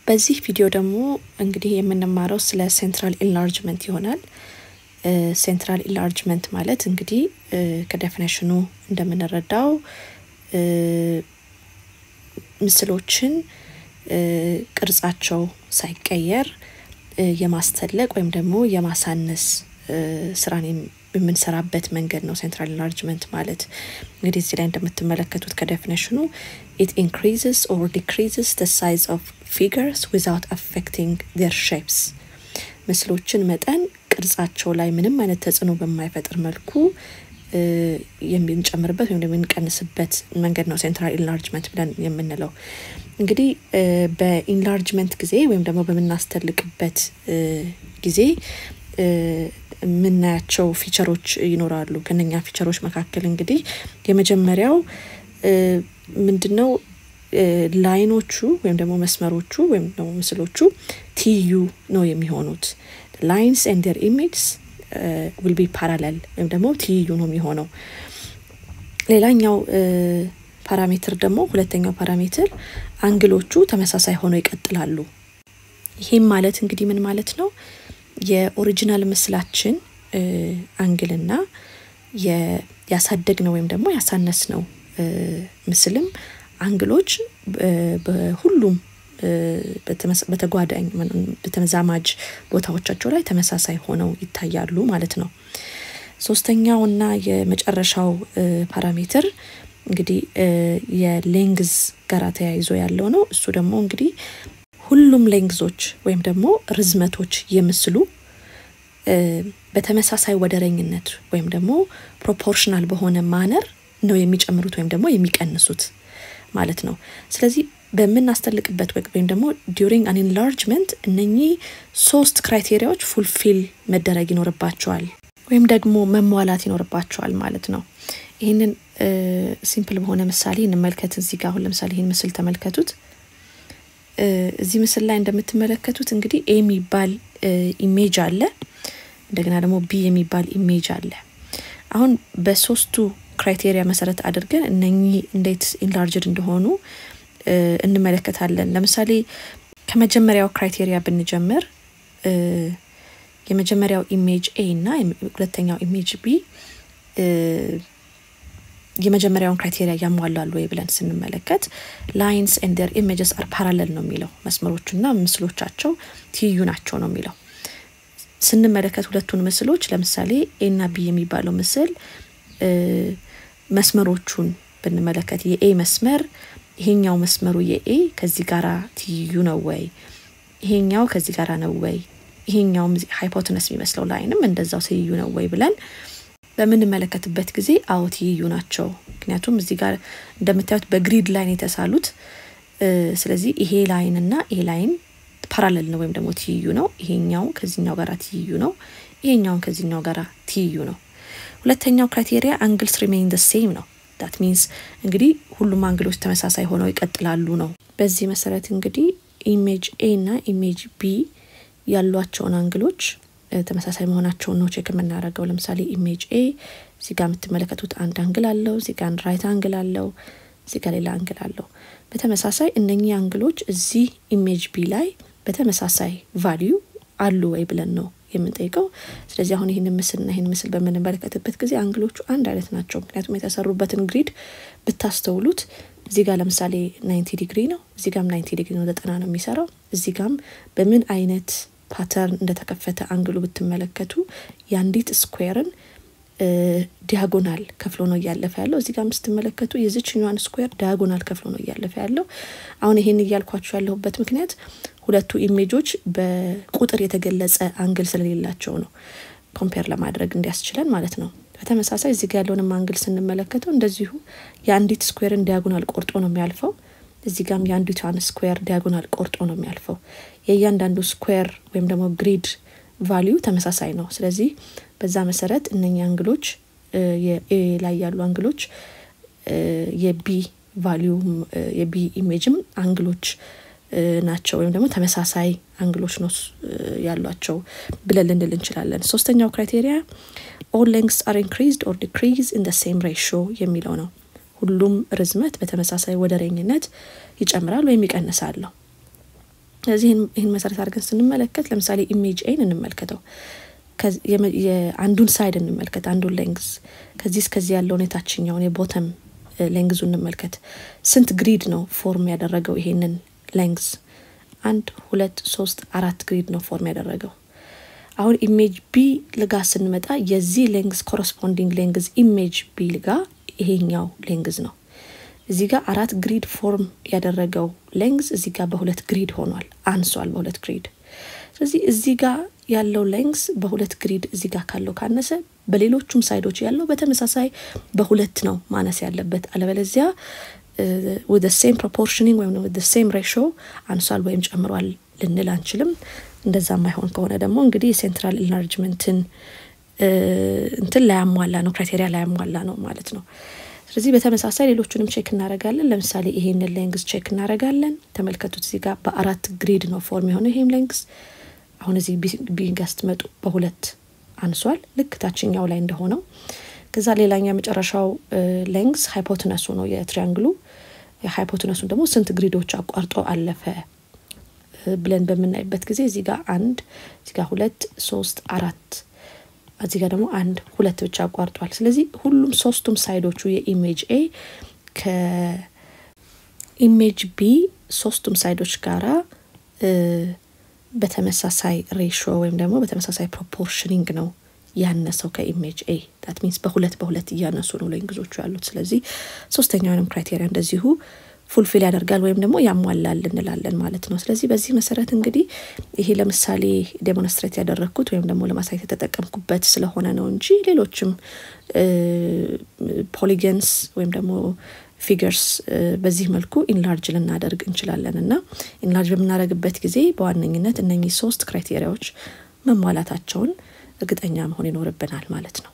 በዚህ ቪዲዮ ደግሞ እንግዲህ የምንማረው ስለ ሴንትራል ኢንላርጅመንት ይሆናል። ሴንትራል ኢንላርጅመንት ማለት እንግዲህ ከዴፊኒሽኑ እንደምንረዳው ምስሎችን ቅርጻቸው ሳይቀየር የማስተለቅ ወይም ደግሞ የማሳነስ ስራን የምንሰራበት መንገድ ነው ሴንትራል ኢንላርጅመንት ማለት። እንግዲህ እዚህ ላይ እንደምትመለከቱት ከዴፊኒሽኑ it increases or decreases the size of figures without affecting their shapes ምስሎችን መጠን ቅርጻቸው ላይ ምንም አይነት ተጽዕኖ በማይፈጥር መልኩ የምንጨምርበት ወይም የምንቀንስበት መንገድ ነው ሴንትራል ኢንላርጅመንት ብለን የምንለው። እንግዲህ በኢንላርጅመንት ጊዜ ወይም ደግሞ በመናስተልቅበት ጊዜ ምናያቸው ፊቸሮች ይኖራሉ። ከነኛ ፊቸሮች መካከል እንግዲህ የመጀመሪያው ምንድነው ላይኖቹ ወይም ደግሞ መስመሮቹ ወይም ደግሞ ምስሎቹ ትይዩ ነው የሚሆኑት። lines and their images will be parallel ወይም ደግሞ ትይዩ ነው የሚሆነው። ሌላኛው ፓራሜትር ደግሞ ሁለተኛው ፓራሜትር አንግሎቹ ተመሳሳይ ሆነው ይቀጥላሉ። ይሄም ማለት እንግዲህ ምን ማለት ነው? የኦሪጂናል ምስላችን አንግልና ያሳደግነው ወይም ደግሞ ያሳነስነው ምስልም አንግሎች በሁሉም በተጓዳኝ በተመዛማጅ ቦታዎቻቸው ላይ ተመሳሳይ ሆነው ይታያሉ ማለት ነው። ሶስተኛውና የመጨረሻው ፓራሜትር እንግዲህ የሌንግዝ ጋር ተያይዞ ያለው ነው። እሱ ደግሞ እንግዲህ ሁሉም ሌንግዞች ወይም ደግሞ ርዝመቶች የምስሉ በተመሳሳይ ወደረኝነት ወይም ደግሞ ፕሮፖርሽናል በሆነ ማነር ነው የሚጨምሩት ወይም ደግሞ የሚቀንሱት ማለት ነው። ስለዚህ በመናስተልቅበት ወቅት ወይም ደግሞ during an enlargement እነኚህ ሶስት ክራይቴሪያዎች ፉልፊል መደረግ ይኖርባቸዋል ወይም ደግሞ መሟላት ይኖርባቸዋል ማለት ነው። ይሄንን ሲምፕል በሆነ ምሳሌ እንመልከት። እዚህ ጋር አሁን ለምሳሌ ይሄን ምስል ተመልከቱት። እዚህ ምስል ላይ እንደምትመለከቱት እንግዲህ A የሚባል ኢሜጅ አለ፣ እንደገና ደግሞ B የሚባል ኢሜጅ አለ። አሁን በሶስቱ ክራይቴሪያ መሰረት አድርገን እነኚህ እንዴት ኢንላርጅድ እንደሆኑ እንመለከታለን። ለምሳሌ ከመጀመሪያው ክራይቴሪያ ብንጀምር የመጀመሪያው ኢሜጅ A እና ሁለተኛው ኢሜጅ B የመጀመሪያውን ክራይቴሪያ ያሟላሉ ወይ ብለን ስንመለከት lines and their images are parallel ነው የሚለው። መስመሮቹና ምስሎቻቸው ትይዩ ናቸው ነው የሚለው። ስንመለከት ሁለቱን ምስሎች ለምሳሌ A እና B የሚባለው ምስል መስመሮቹን ብንመለከት የA መስመር ይሄኛው መስመሩ የA ከዚህ ጋራ ትይዩ ነው ወይ፣ ይሄኛው ከዚህ ጋራ ነው ወይ፣ ይሄኛው ሃይፖቴነስ የሚመስለው ላይንም እንደዛው ትይዩ ነው ወይ ብለን በምንመለከትበት ጊዜ አዎ ትይዩ ናቸው። ምክንያቱም እዚህ ጋር እንደምታዩት በግሪድ ላይን የተሳሉት። ስለዚህ ይሄ ላይን እና ይሄ ላይን ፓራለል ነው ወይም ደግሞ ትይዩ ነው። ይሄኛው ከዚህኛው ጋራ ትይዩ ነው፣ ይሄኛው ከዚህኛው ጋራ ትይዩ ነው። ሁለተኛው ክራይቴሪያ angles remain the same ነው። that means እንግዲህ ሁሉም አንግሎች ተመሳሳይ ሆነው ይቀጥላሉ ነው። በዚህ መሰረት እንግዲህ ኢሜጅ A እና ኢሜጅ B ያሏቸውን አንግሎች ተመሳሳይ መሆናቸውን ነው ቼክ የምናደርገው። ለምሳሌ ኢሜጅ A እዚህ ጋር የምትመለከቱት አንድ አንግል አለው፣ እዚህ ጋር ራይት አንግል አለው፣ እዚህ ጋር ሌላ አንግል አለው። በተመሳሳይ እነኚህ አንግሎች እዚህ ኢሜጅ B ላይ በተመሳሳይ ቫልዩ አሉ ወይ ብለን ነው የምንጠይቀው። ስለዚህ አሁን ይሄን ምስልና ይሄን ምስል በመንበረከትበት ጊዜ አንግሎቹ አንድ አይነት ናቸው። ምክንያቱም የተሰሩበትን ግሪድ ብታስተውሉት እዚህ ጋር ለምሳሌ 90 ዲግሪ ነው፣ እዚህ ጋርም 90 ዲግሪ ነው፣ 90 ነው የሚሰራው። እዚህ ጋርም በምን አይነት ፓተርን እንደተከፈተ አንግሉ ብትመለከቱ ያንዲት ስኩዌርን ዲያጎናል ከፍሎ ነው ያለፈ ያለው። እዚህ ጋር ምስትመለከቱ የዚህኛዋን ስኩዌር ዲያጎናል ከፍሎ ነው ያለፈ ያለው። አሁን ይሄን ይያልኳችሁ ያለሁበት ምክንያት ሁለቱ ኢሜጆች በቁጥር የተገለጸ አንግል ስለሌላቸው ነው፣ ኮምፔር ለማድረግ እንዲያስችለን ማለት ነው። በተመሳሳይ እዚህ ጋር ያለውን አንግል ስንመለከተው እንደዚሁ ያንዲት ስኩዌርን ዲያጎናል ቆርጦ ነው የሚያልፈው። እዚህ ጋርም ያንዲቷን ስኩዌር ዲያጎናል ቆርጦ ነው የሚያልፈው። የእያንዳንዱ ስኩዌር ወይም ደግሞ ግሪድ ቫልዩ ተመሳሳይ ነው። ስለዚህ በዛ መሰረት እነኛ አንግሎች የA ላይ ያሉ አንግሎች የB ቫልዩ የB ኢሜጅም አንግሎች ናቸው ወይም ደግሞ ተመሳሳይ አንግሎች ነው ያሏቸው ብለን ልንል እንችላለን። ሶስተኛው ክራይቴሪያ all lengths are increased or decreased in the same ratio የሚለው ነው። ሁሉም ርዝመት በተመሳሳይ ወደረኝነት ይጨምራል ወይም ይቀንሳል። ስለዚህ ይሄን መሰረት አድርገን ስንመለከት ለምሳሌ ኢሜጅ ኤን እንመልከተው የአንዱን ሳይድ እንመልከት አንዱን ሌንግዝ ከዚህ እስከዚህ ያለው የታችኛው የቦተም ሌንግዙን እንመልከት ስንት ግሪድ ነው ፎርም ያደረገው ይሄንን ሌንግዝ 1 2 3 4 ግሪድ ነው ፎርም ያደረገው አሁን ኢሜጅ ቢ ለጋ ስንመጣ የዚህ ሌንግዝ ኮረስፖንዲንግ ሌንግዝ ኢሜጅ ቢ ለጋ ይሄኛው ሌንግዝ ነው እዚህ ጋር 4 ግሪድ ፎርም ያደረገው ሌንግዝ እዚህ ጋር በሁለት ግሪድ ሆኗል አንሷል በሁለት ግሪድ ስለዚህ እዚህ ጋር ያለው ሌንግዝ በሁለት ግሪድ እዚህ ጋር ካለው ካነሰ በሌሎችም ሳይዶች ያለው በተመሳሳይ በሁለት ነው ማነስ ያለበት አለበለዚያ with the same proportioning ወይ with the same ratio አንሷል ወይም ጨምሯል ልንል አንችልም እንደዛ ማይሆን ከሆነ ደግሞ እንግዲህ ሴንትራል ኢንላርጅመንትን እንትን ላይ ያሟላ ነው ክራይቴሪያ ላይ ያሟላ ነው ማለት ነው ስለዚህ በተመሳሳይ ሌሎቹንም ቼክ እናደርጋለን ለምሳሌ ይሄንን ሌንግዝ ቼክ እናደርጋለን ተመልከቱት እዚህ ጋር በአራት ግሪድ ነው ፎርም የሆነው ይሄም ሌንግዝ አሁን እዚህ ቢንጋስት መጡ በሁለት አንሷል ልክ ታችኛው ላይ እንደሆነው ከዛ ሌላኛ መጨረሻው ሌንግዝ ሃይፖቴነሱ ነው የትሪያንግሉ የሃይፖቴነሱን ደግሞ ስንት ግሪዶች አቋርጦ አለፈ ብለን በመናይበት ጊዜ እዚህ ጋር 1 እዚህ ጋር 2 3 4 እዚህ ጋር ደግሞ 1 2 ብቻ አቋርጧል ስለዚህ ሁሉም ሶስቱም ሳይዶቹ የኢሜጅ ኤ ከኢሜጅ ቢ ሶስቱም ሳይዶች ጋራ በተመሳሳይ ሬሽዮ ወይም ደግሞ በተመሳሳይ ፕሮፖርሽኒንግ ነው ያነሰው ከኢሜጅ ኤ that means በሁለት ያነሱ ነው ሌንግዞቹ ያሉት ስለዚህ ሶስተኛውንም ክራይቴሪያ እንደዚሁ ፉልፊል ያደርጋል ወይም ደግሞ ያሟላል እንላለን ማለት ነው ስለዚህ በዚህ መሰረት እንግዲህ ይሄ ለምሳሌ ዴሞንስትሬት ያደረኩት ወይም ደግሞ ለማሳየት ተጠቀምኩበት ስለሆነ ነው እንጂ ሌሎችም ፖሊገንስ ወይም ደግሞ ፊገርስ በዚህ መልኩ ኢንላርጅ ልናደርግ እንችላለንና ኢንላርጅ በመናደርግበት ጊዜ በዋነኝነት እነኚህ ሶስት ክራይቴሪያዎች መሟላታቸውን እርግጠኛ መሆን ይኖርብናል ማለት ነው